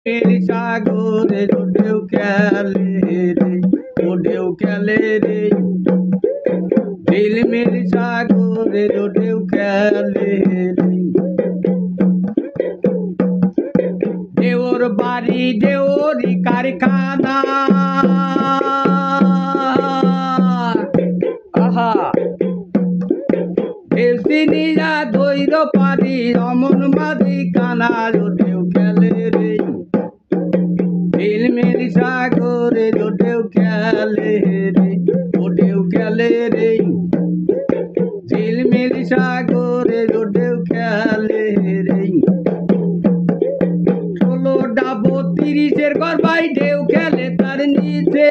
Mary সাগরে ঢেউ খেলে রে, ও ঢেউ খেলে রে। ঝিলমিল সাগরে ঢেউ খেলে রে। দেওর বাড়ি দেওরি কারখানা, আহা এসিনিয়া ধৈর পারি অমন মাঝি কানার ঢেউ খেলে রে। ঝিলমিল সাগরে ঢেউ খেলে রে, ও ঢেউ খেলে রে। ঝিলমিল সাগরে ঢেউ খেলে রে। 16 ডাবো 30-এর গড়বাই ঢেউ খেলে তার নিচে।